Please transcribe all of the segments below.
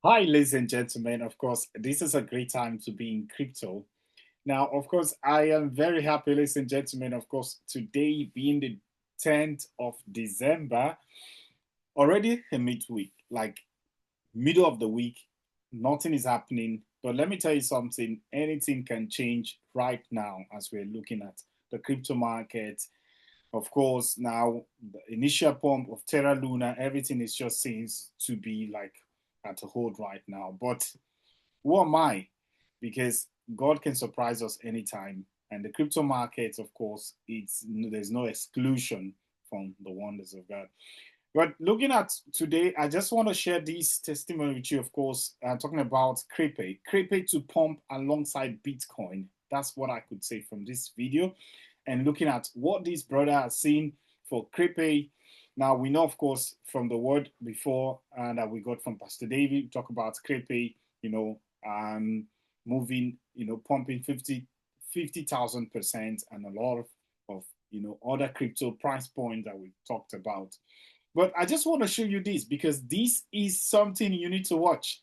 Hi, ladies and gentlemen. Of course, this is a great time to be in crypto. Now, of course, I am very happy, ladies and gentlemen. Of course, today being the 10th of December, already a midweek, like middle of the week, nothing is happening. But let me tell you something, anything can change right now as we're looking at the crypto market. Of course, now the initial pump of Terra Luna, everything is just seems to be like at a hold right now. But who am I? Because God can surprise us anytime. And the crypto market, of course, there's no exclusion from the wonders of God. But looking at today, I just want to share this testimony with you, of course, talking about Crepe. Crepe to pump alongside Bitcoin. That's what I could say from this video. And looking at what this brother has seen for Crepe. Now, we know, of course, from the word before that we got from Pastor David, we talk about Crepe, moving, pumping 50,000% and a lot of other crypto price points that we talked about. But I just want to show you this because this is something you need to watch.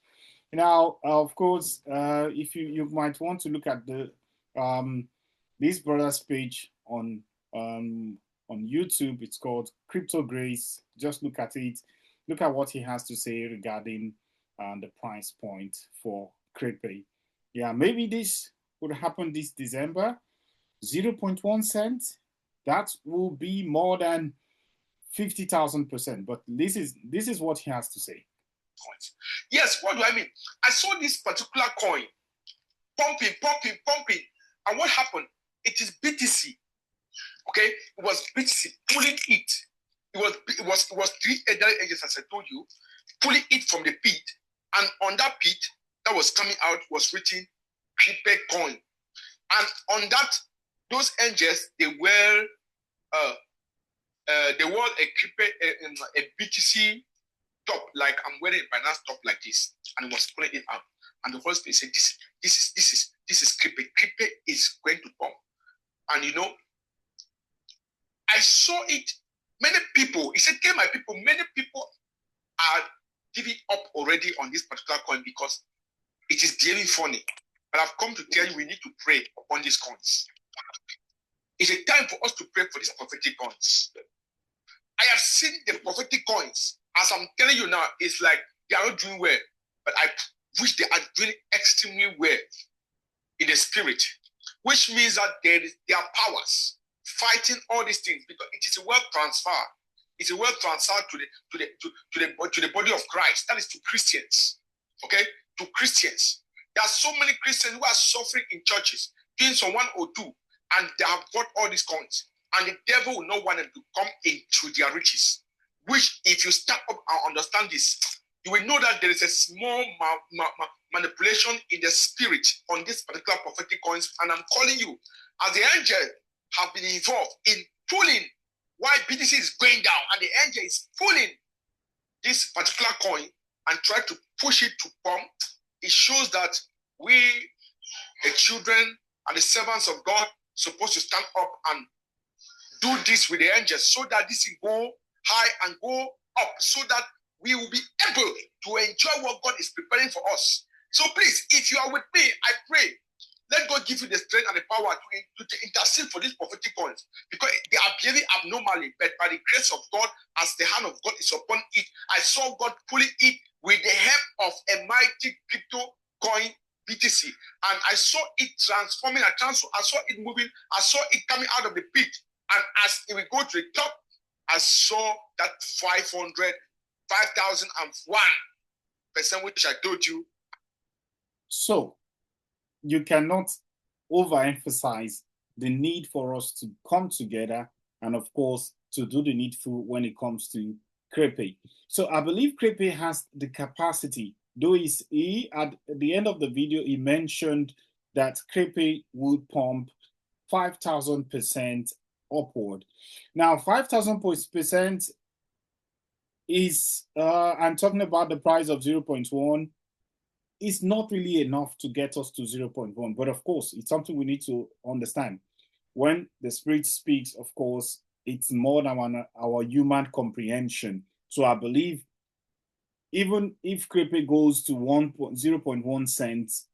Now, of course, if you might want to look at the this brother's page on YouTube, it's called Crypto Grace. Just look at it. Look at what he has to say regarding the price point for Crepe. Yeah, maybe this would happen this December. 0.1 cent. That will be more than 50,000%. But this is what he has to say. Yes, what do I mean? I saw this particular coin pumping. And what happened? It is BTC. Okay, it was BTC pulling it. It was three edges, as I told you, pulling it from the pit. And on that pit that was coming out was written Crepe coin. And on that, those edges, they were a Crepe, a BTC top, like I'm wearing a Binance top like this, and it was pulling it out. And the Holy Spirit said, this is Crepe. Crepe is going to pump. And I saw it. Many people, he said, my people, many people are giving up already on this particular coin because it is behaving funny. But I've come to tell you, we need to pray upon these coins. It's a time for us to pray for these prophetic coins. I have seen the prophetic coins. As I'm telling you now, it's like they are not doing well. But I wish they are doing extremely well in the spirit, which means that there are powers fighting all these things because it is a wealth transfer. It's a wealth transfer to the body of Christ. That is to Christians. Okay? To Christians. There are so many Christians who are suffering in churches, doing some 102, and they have got all these coins. And the devil will not want them to come into their riches. Which, if you stand up and understand this, you will know that there is a small manipulation in the spirit on this particular prophetic coins. And I'm calling you, as the angel have been involved in pulling why BTC is going down, and the angel is pulling this particular coin and try to push it to pump. It shows that we, the children and the servants of God, supposed to stand up and do this with the angels so that this will go high and go up, so that we will be able to enjoy what God is preparing for us. So please, if you are with me, I pray, let God give you the strength and the power to intercede for these prophetic coins, because they are behaving abnormally, but by the grace of God, as the hand of God is upon it, I saw God pulling it with the help of a mighty crypto coin BTC, and I saw it transforming. I saw it moving. I saw it coming out of the pit, and as it will go to the top, I saw that 5,001%, which I told you. So you cannot overemphasize the need for us to come together and, of course, to do the needful when it comes to Crepe. So I believe Crepe has the capacity, though he at the end of the video, he mentioned that Crepe would pump 5,000% upward. Now, 5,000% is, I'm talking about the price of 0.1, is not really enough to get us to 0.1. But of course, it's something we need to understand. When the Spirit speaks, of course, it's more than our human comprehension. So I believe even if Crepe goes to 0.1 cents,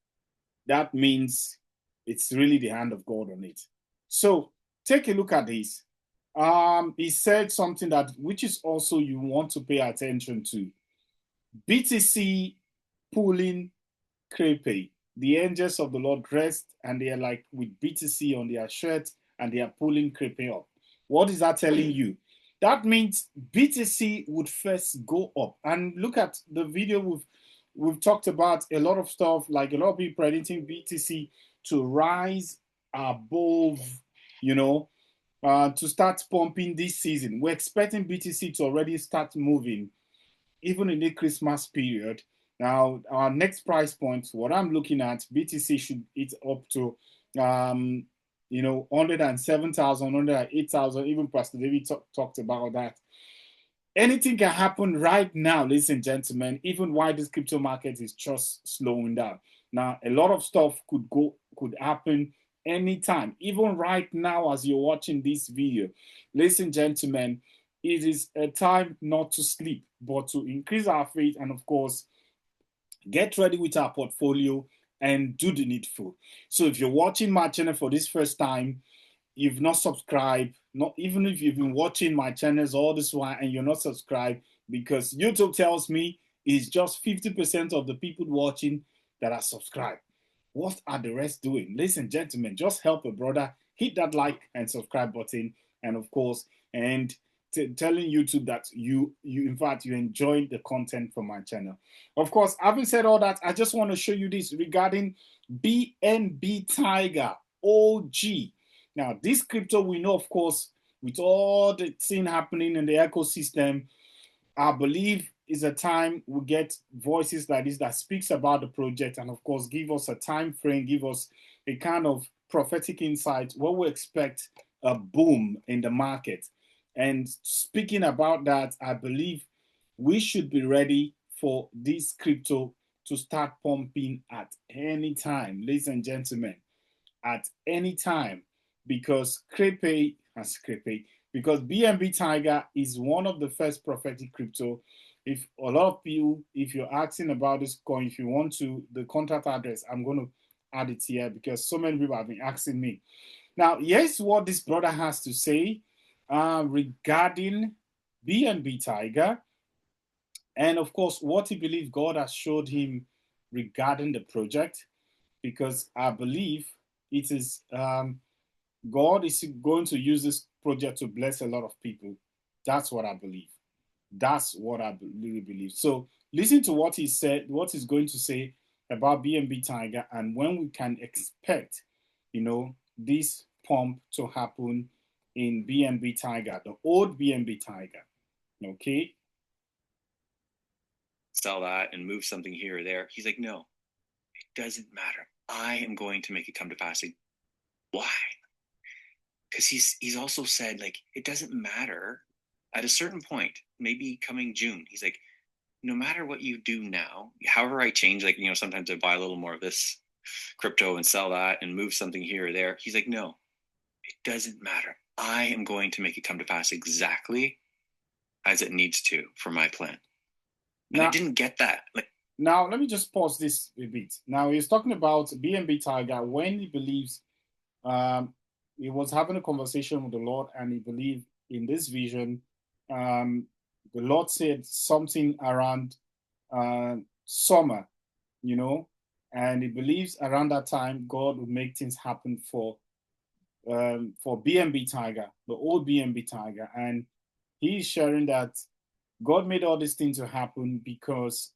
that means it's really the hand of God on it. So take a look at this. He said something that which is also you want to pay attention to. BTC pulling Crepe. The angels of the Lord dressed and they are like with BTC on their shirt and they are pulling Crepe up. What is that telling you? That means BTC would first go up. And look at the video we've talked about a lot of stuff, like a lot of people predicting BTC to rise above, to start pumping this season. We're expecting BTC to already start moving even in the Christmas period. Now, our next price point, what I'm looking at, BTC should hit up to, 107,000, 108,000. Even Pastor David talked about that. Anything can happen right now, ladies and gentlemen, even while this crypto market is just slowing down. Now, a lot of stuff could happen anytime, even right now as you're watching this video. Ladies and gentlemen, it is a time not to sleep, but to increase our faith and, of course, get ready with our portfolio and do the needful. So if you're watching my channel for this first time, you've not subscribed, not even if you've been watching my channels all this while and you're not subscribed, because YouTube tells me it's just 50% of the people watching that are subscribed. What are the rest doing? Ladies and gentlemen, just help a brother, hit that like and subscribe button, and of course, and telling YouTube that you in fact you enjoy the content from my channel. Of course, having said all that, I just want to show you this regarding BNB Tiger OG. Now, this crypto we know, of course, with all the thing happening in the ecosystem, I believe is a time we get voices like this that speaks about the project and, of course, give us a time frame, give us a kind of prophetic insight what we expect a boom in the market. And speaking about that, I believe we should be ready for this crypto to start pumping at any time, ladies and gentlemen, at any time, because because BNB Tiger is one of the first prophetic crypto. If a lot of people, if you're asking about this coin, if you want to, the contact address, I'm going to add it here because so many people have been asking me. Now, here's what this brother has to say regarding BNB Tiger, and of course, what he believes God has showed him regarding the project, because I believe it is God is going to use this project to bless a lot of people. That's what I believe. That's what I really believe. So listen to what he said, what he's going to say about BNB Tiger and when we can expect, this pump to happen in BNB Tiger, the old BNB Tiger. Okay. Sell that and move something here or there. He's like, no, it doesn't matter. I am going to make it come to pass. Like, why? Because he's also said, like, it doesn't matter at a certain point, maybe coming June. He's like, no matter what you do now, however I change, like, sometimes I buy a little more of this crypto and sell that and move something here or there. He's like, no, it doesn't matter. I am going to make it come to pass exactly as it needs to for my plan. And I didn't get that. Now, let me just pause this a bit. Now, he's talking about BNB Tiger when he believes he was having a conversation with the Lord and he believed in this vision. The Lord said something around summer, and he believes around that time God would make things happen for BNB Tiger, the old BNB Tiger. And he's sharing that God made all these things to happen because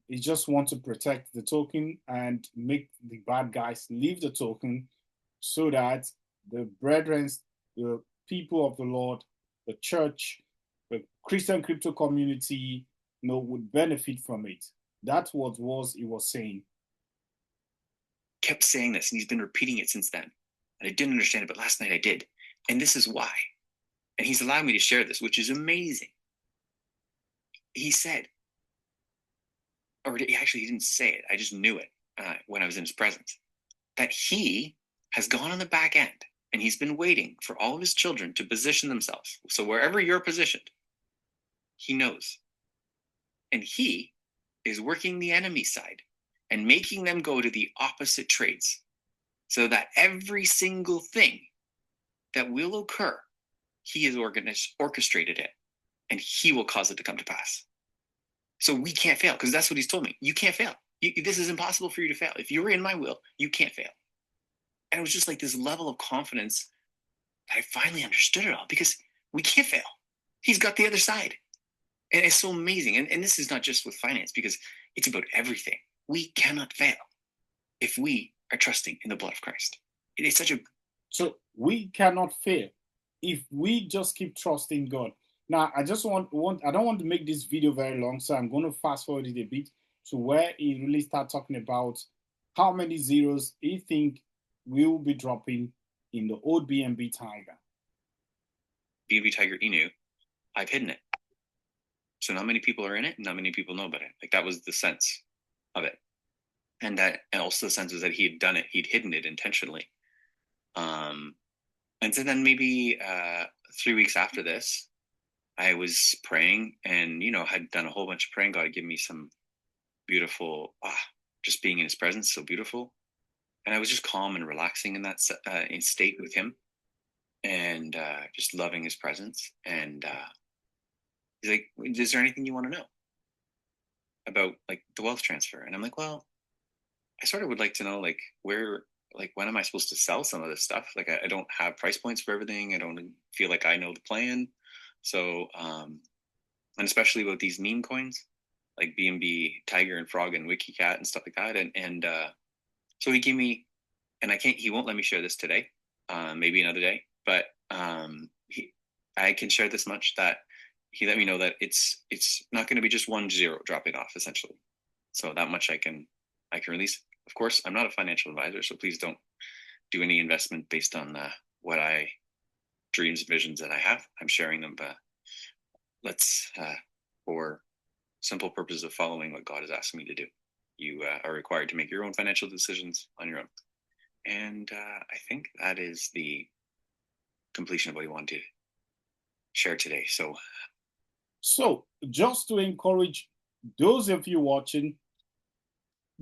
he just wants to protect the token and make the bad guys leave the token so that the brethren, the people of the Lord, the church, the Christian crypto community, would benefit from it. That's what he was saying. Kept saying this, and he's been repeating it since then. And I didn't understand it, but last night I did. And this is why. And he's allowed me to share this, which is amazing. He said, or actually he didn't say it, I just knew it when I was in his presence, that he has gone on the back end and he's been waiting for all of his children to position themselves. So wherever you're positioned, he knows. And he is working the enemy side and making them go to the opposite trades so that every single thing that will occur, he has orchestrated it, and he will cause it to come to pass. So we can't fail, because that's what he's told me. You can't fail. This is impossible for you to fail. If you're in my will, you can't fail. And it was just like this level of confidence that I finally understood it all, because we can't fail. He's got the other side. And it's so amazing. And this is not just with finance, because it's about everything. We cannot fail if we are trusting in the blood of Christ. It is such a... So we cannot fail if we just keep trusting God. Now, I just I don't want to make this video very long, so I'm going to fast forward it a bit to where he really start talking about how many zeros he think will be dropping in the old BNB Tiger. BNB Tiger Inu, I've hidden it. So not many people are in it, and not many people know about it. Like, that was the sense of it. And also the sense was that he had done it, he'd hidden it intentionally. And so then maybe 3 weeks after this, I was praying and, had done a whole bunch of praying. God had given me some beautiful, just being in his presence, so beautiful. And I was just calm and relaxing in that state with him, and just loving his presence. And he's like, is there anything you want to know about, like, the wealth transfer? And I'm like, well, I sort of would like to know, like, when am I supposed to sell some of this stuff? Like, I don't have price points for everything. I don't feel like I know the plan. So, and especially with these meme coins, like BNB Tiger and Frog and WikiCat and stuff like that. And so he gave me, and he won't let me share this today, maybe another day, but I can share this much, that he let me know that it's not going to be just 1 0 dropping off, essentially. So that much I can release. Of course, I'm not a financial advisor, so please don't do any investment based on what dreams and visions that I have. I'm sharing them, but for simple purposes of following what God is asking me to do. You are required to make your own financial decisions on your own. And I think that is the completion of what we want to share today. So just to encourage those of you watching,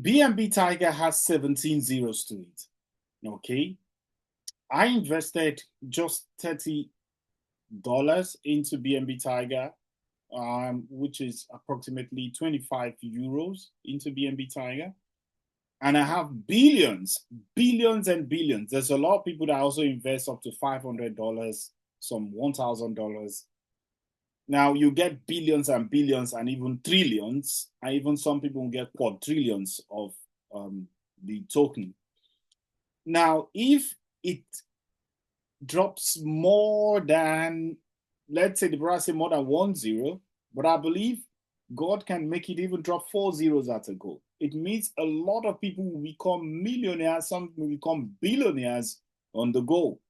BNB Tiger has 17 zeros to it. Okay. I invested just $30 into BNB Tiger, which is approximately 25 euros into BNB Tiger. And I have billions and billions. There's a lot of people that also invest up to $500, some $1,000. Now you get billions and billions and even trillions, and even some people get quadrillions of the token. Now, if it drops more than, let's say the brother say more than 1 0, but I believe God can make it even drop 4 zeros at a go. It means a lot of people will become millionaires, some will become billionaires on the go.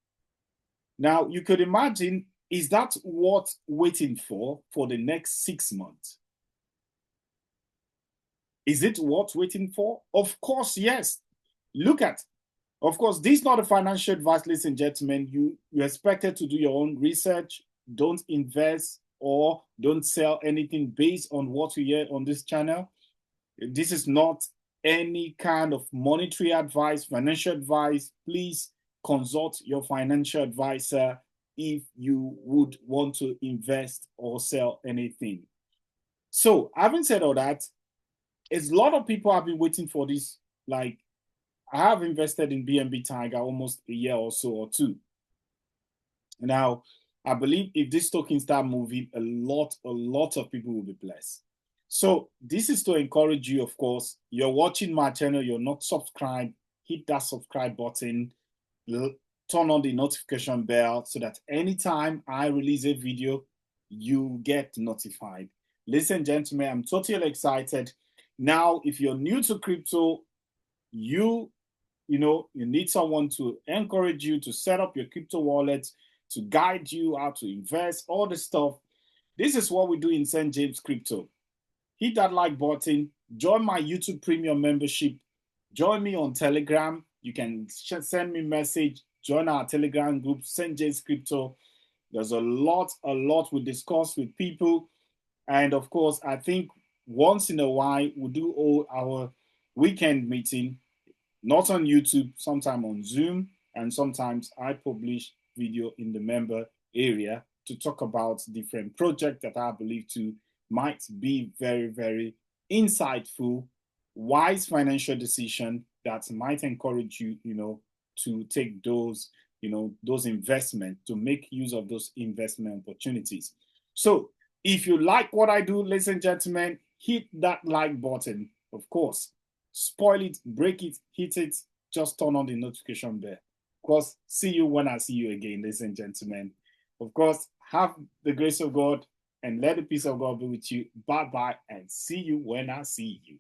Now, you could imagine, is that worth waiting for the next 6 months? Is it worth waiting for? Of course, yes. Look at, of course, this is not a financial advice, ladies and gentlemen. You're expected to do your own research. Don't invest or don't sell anything based on what you hear on this channel. This is not any kind of monetary advice, financial advice. Please consult your financial advisor if you would want to invest or sell anything. So, having said all that, a lot of people have been waiting for this. Like, I have invested in BNB Tiger almost a year or so or two. Now, I believe if this token start moving, a lot of people will be blessed. So this is to encourage you, of course. You're watching my channel, you're not subscribed, hit that subscribe button, turn on the notification bell so that anytime I release a video, you get notified. Ladies and gentlemen, I'm totally excited. Now, if you're new to crypto, you need someone to encourage you to set up your crypto wallet, to guide you how to invest, all the stuff. This is what we do in St.JamesCrypto. Hit that like button, join my YouTube premium membership, join me on Telegram. You can send me a message, join our Telegram group, St.JamesCrypto. There's a lot we discuss with people. And of course, I think once in a while, we do all our weekend meeting, not on YouTube, sometimes on Zoom, and sometimes I publish video in the member area to talk about different projects that I believe to might be very, very insightful, wise financial decision that might encourage you, to take those, those investments, to make use of those investment opportunities. So if you like what I do, ladies and gentlemen, hit that like button, of course. Spoil it, break it, hit it, just turn on the notification bell. Of course, see you when I see you again, ladies and gentlemen. Of course, have the grace of God and let the peace of God be with you. Bye-bye and see you when I see you.